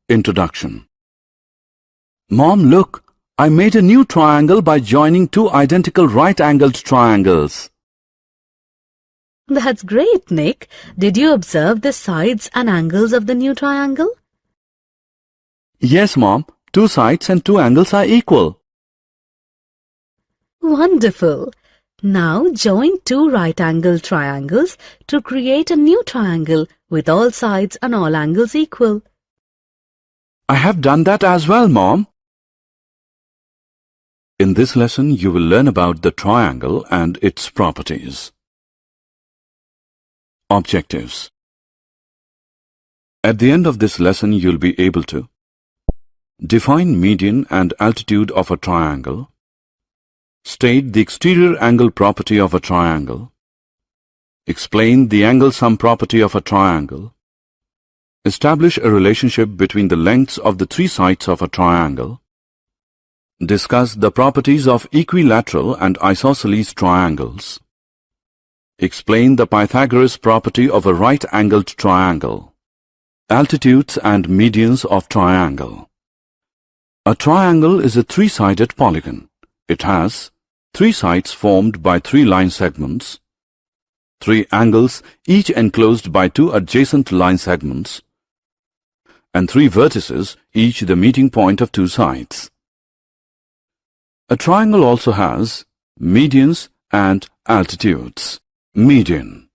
Introduction. Mom, look! I made a new triangle by joining two identical right-angled triangles. That's great, Nick. Did you observe the sides and angles of the new triangle? Yes, Mom. Two sides and two angles are equal. Wonderful. Now join two right-angled triangles to create a new triangle with all sides and all angles equal. I have done that as well, Mom. In this lesson, you will learn about the triangle and its properties. Objectives. At the end of this lesson, you'll be able to define median and altitude of a triangle, state the exterior angle property of a triangle, explain the angle sum property of a triangle, establish a relationship between the lengths of the three sides of a triangle, discuss the properties of equilateral and isosceles triangles, explain the Pythagoras property of a right-angled triangle, altitudes and medians of triangle. A triangle is a three-sided polygon. It has three sides formed by three line segments, three angles each enclosed by two adjacent line segments, and three vertices, each the meeting point of two sides. A triangle also has medians and altitudes. Median.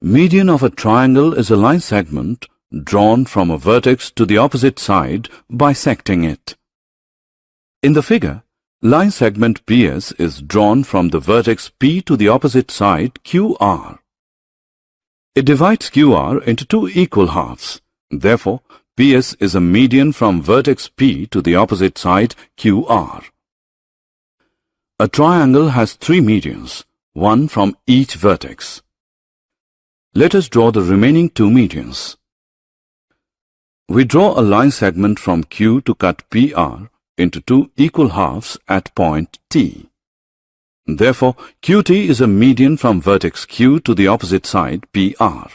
Median of a triangle is a line segment drawn from a vertex to the opposite side, bisecting it. In the figure, line segment PS is drawn from the vertex P to the opposite side, QR. It divides QR into two equal halves. Therefore, PS is a median from vertex P to the opposite side, QR. A triangle has three medians, one from each vertex. Let us draw the remaining two medians. We draw a line segment from Q to cut PR into two equal halves at point T. Therefore, QT is a median from vertex Q to the opposite side, PR.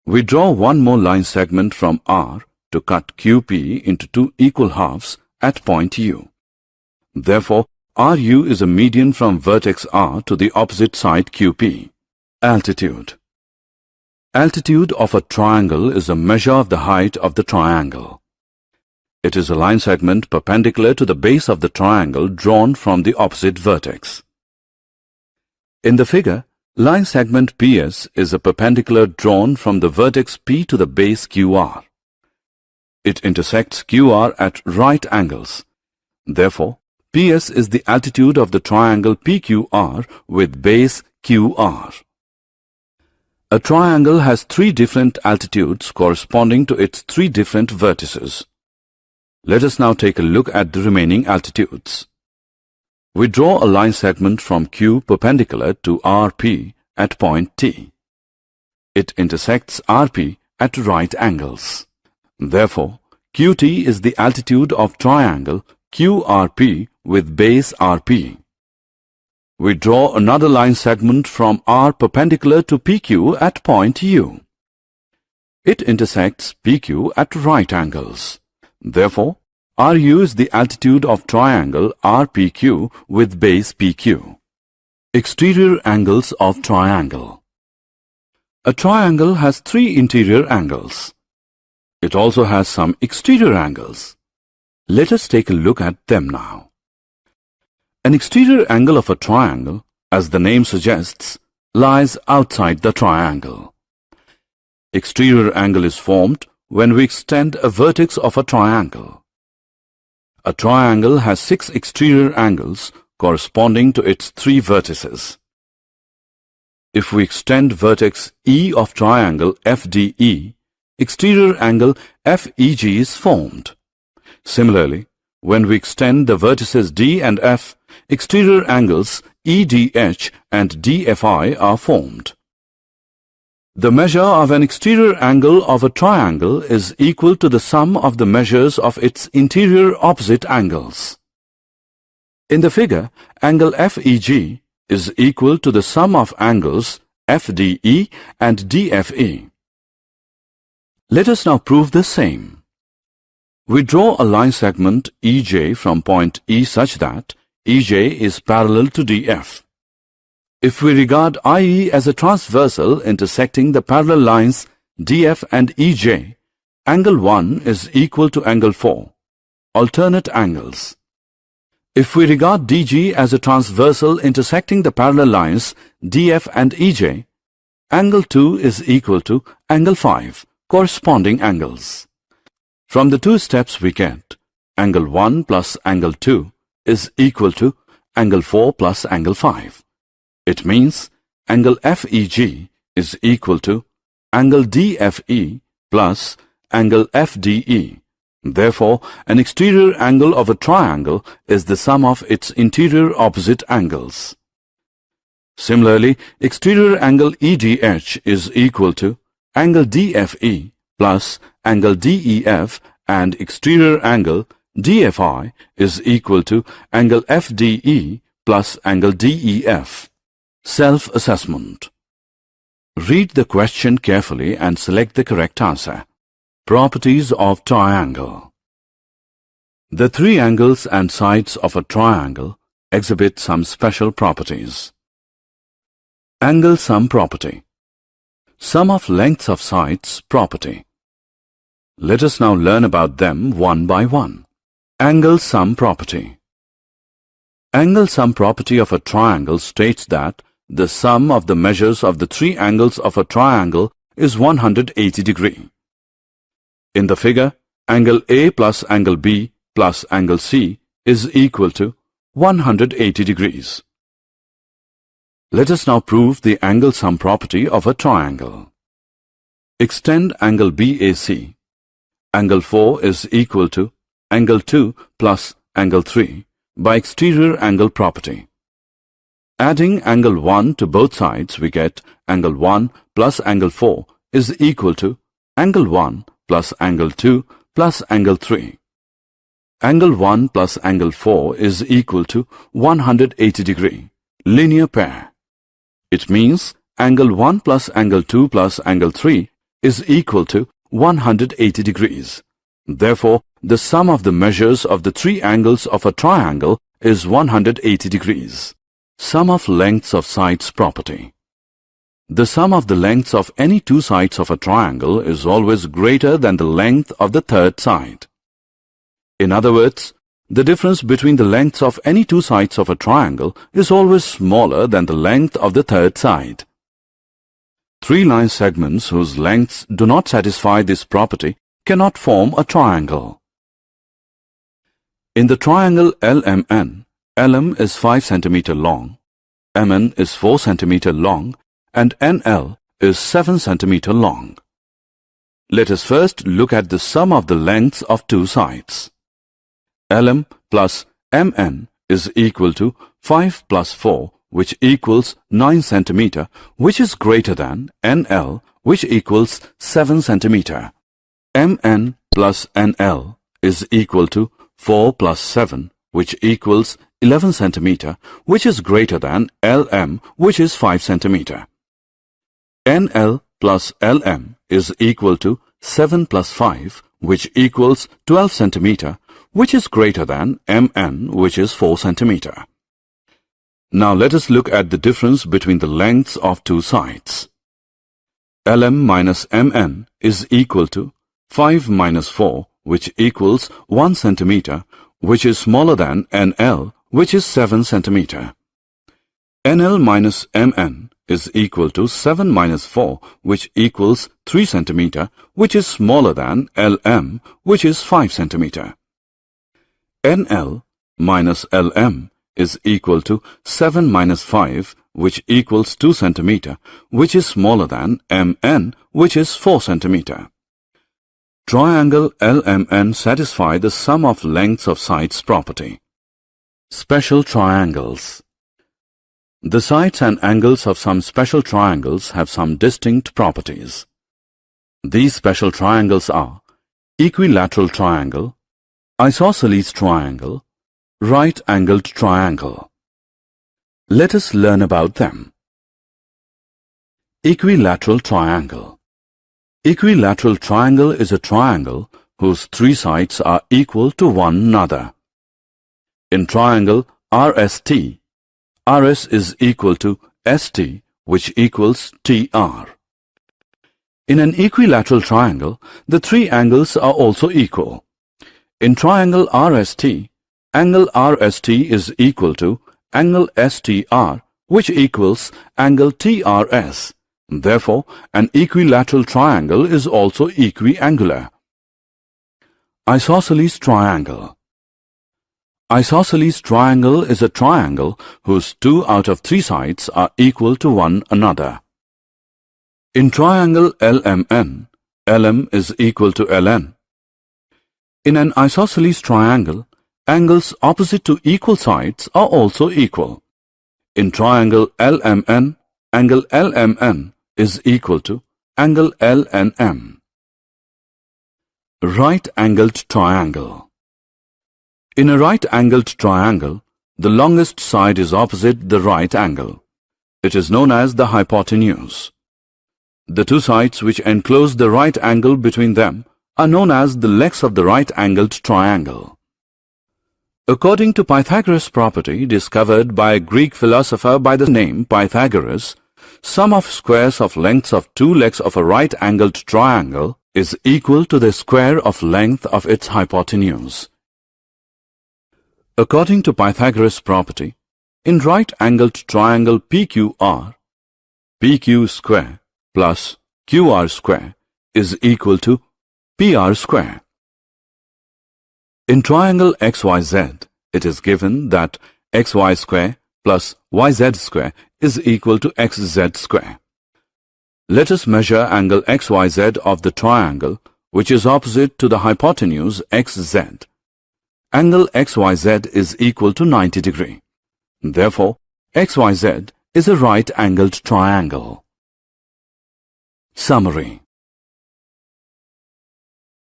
We draw one more line segment from R to cut QP into two equal halves at point U. Therefore, RU is a median from vertex R to the opposite side, QP. Altitude. Altitude of a triangle is a measure of the height of the triangle. It is a line segment perpendicular to the base of the triangle drawn from the opposite vertex. In the figure, line segment PS is a perpendicular drawn from the vertex P to the base QR. It intersects QR at right angles. Therefore, PS is the altitude of the triangle PQR with base QR. A triangle has three different altitudes corresponding to its three different vertices. Let us now take a look at the remaining altitudes. We draw a line segment from Q perpendicular to RP at point T. It intersects RP at right angles. Therefore, QT is the altitude of triangle QRP with base RP. We draw another line segment from R perpendicular to PQ at point U. It intersects PQ at right angles. Therefore, RU is the altitude of triangle RPQ with base PQ. Exterior angles of triangle. A triangle has three interior angles. It also has some exterior angles. Let us take a look at them now. An exterior angle of a triangle, as the name suggests, lies outside the triangle. Exterior angle is formed when we extend a vertex of a triangle. A triangle has six exterior angles corresponding to its three vertices. If we extend vertex E of triangle FDE, exterior angle FEG is formed. Similarly, when we extend the vertices D and F, exterior angles EDH and DFI are formed. The measure of an exterior angle of a triangle is equal to the sum of the measures of its interior opposite angles. In the figure, angle FEG is equal to the sum of angles FDE and DFE. Let us now prove the same. We draw a line segment EJ from point E such that EJ is parallel to DF. If we regard IE as a transversal intersecting the parallel lines DF and EJ, angle 1 is equal to angle 4, alternate angles. If we regard DG as a transversal intersecting the parallel lines DF and EJ, angle 2 is equal to angle 5, corresponding angles. From the two steps we get angle 1 plus angle 2 is equal to angle 4 plus angle 5. It means angle FEG is equal to angle DFE plus angle FDE. Therefore, an exterior angle of a triangle is the sum of its interior opposite angles. Similarly, exterior angle EDH is equal to angle DFE plus angle DEF, and exterior angle DFI is equal to angle FDE plus angle DEF. Self-assessment. Read the question carefully and select the correct answer. Properties of triangle. The three angles and sides of a triangle exhibit some special properties. Angle sum property. Sum of lengths of sides property. Let us now learn about them one by one. Angle sum property. Angle sum property of a triangle states that the sum of the measures of the three angles of a triangle is 180 degree. In the figure, angle A plus angle B plus angle C is equal to 180 degrees. Let us now prove the angle sum property of a triangle. Extend angle BAC. Angle 4 is equal to angle 2 plus angle 3 by exterior angle property. Adding angle 1 to both sides, we get angle 1 plus angle 4 is equal to angle 1 plus angle 2 plus angle 3. Angle 1 plus angle 4 is equal to 180 degree, linear pair. It means angle 1 plus angle 2 plus angle 3 is equal to 180 degrees. Therefore, the sum of the measures of the three angles of a triangle is 180 degrees. Sum of lengths of sides property. The sum of the lengths of any two sides of a triangle is always greater than the length of the third side. In other words, the difference between the lengths of any two sides of a triangle is always smaller than the length of the third side. Three line segments whose lengths do not satisfy this property cannot form a triangle. In the triangle LMN, LM is 5 cm long, MN is 4 cm long, and NL is 7 cm long. Let us first look at the sum of the lengths of two sides. LM plus MN is equal to 5 plus 4, which equals 9 cm, which is greater than NL, which equals 7 cm. MN plus NL is equal to 4 plus 7, which equals 11 cm, which is greater than LM, which is 5 cm. NL plus LM is equal to 7 plus 5, which equals 12 cm, which is greater than MN, which is 4 cm. Now let us look at the difference between the lengths of two sides. LM minus MN is equal to 5 minus 4, which equals 1 cm, which is smaller than NL, which is 7 cm. NL minus MN is equal to 7 minus 4, which equals 3 cm, which is smaller than LM, which is 5 cm. NL minus LM is equal to 7 minus 5, which equals 2 cm, which is smaller than MN, which is 4 cm. Triangle LMN satisfy the sum of lengths of sides property. Special triangles. The sides and angles of some special triangles have some distinct properties. These special triangles are equilateral triangle, isosceles triangle, right-angled triangle. Let us learn about them. Equilateral triangle. Equilateral triangle is a triangle whose three sides are equal to one another. In triangle RST, RS is equal to ST, which equals TR. In an equilateral triangle, the three angles are also equal. In triangle RST, angle RST is equal to angle STR, which equals angle TRS. Therefore, an equilateral triangle is also equiangular. Isosceles triangle. Isosceles triangle is a triangle whose 2 out of 3 sides are equal to one another. In triangle LMN, LM is equal to LN. In an isosceles triangle, angles opposite to equal sides are also equal. In triangle LMN, angle LMN is equal to angle LNM. Right-angled triangle. In a right-angled triangle, the longest side is opposite the right angle. It is known as the hypotenuse. The two sides which enclose the right angle between them are known as the legs of the right-angled triangle. According to Pythagoras' property discovered by a Greek philosopher by the name Pythagoras, sum of squares of lengths of two legs of a right-angled triangle is equal to the square of length of its hypotenuse. According to Pythagoras' property, in right-angled triangle PQR, PQ square plus QR square is equal to PR square. In triangle XYZ, it is given that XY square plus YZ square is equal to XZ square. Let us measure angle XYZ of the triangle, which is opposite to the hypotenuse XZ. Angle XYZ is equal to 90 degree. Therefore, XYZ is a right-angled triangle. Summary.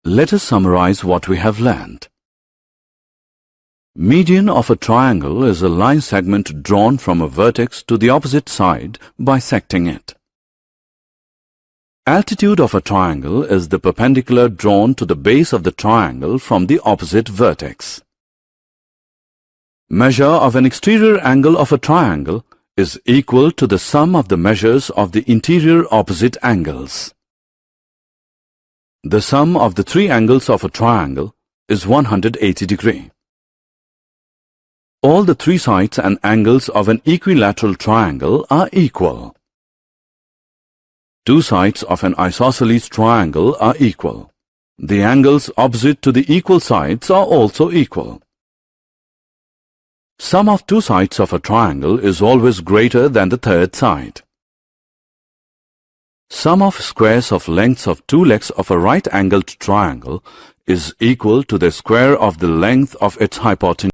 Let us summarize what we have learned. Median of a triangle is a line segment drawn from a vertex to the opposite side, bisecting it. Altitude of a triangle is the perpendicular drawn to the base of the triangle from the opposite vertex. Measure of an exterior angle of a triangle is equal to the sum of the measures of the interior opposite angles. The sum of the three angles of a triangle is 180 degree. All the three sides and angles of an equilateral triangle are equal. Two sides of an isosceles triangle are equal. The angles opposite to the equal sides are also equal. Sum of two sides of a triangle is always greater than the third side. Sum of squares of lengths of two legs of a right-angled triangle is equal to the square of the length of its hypotenuse.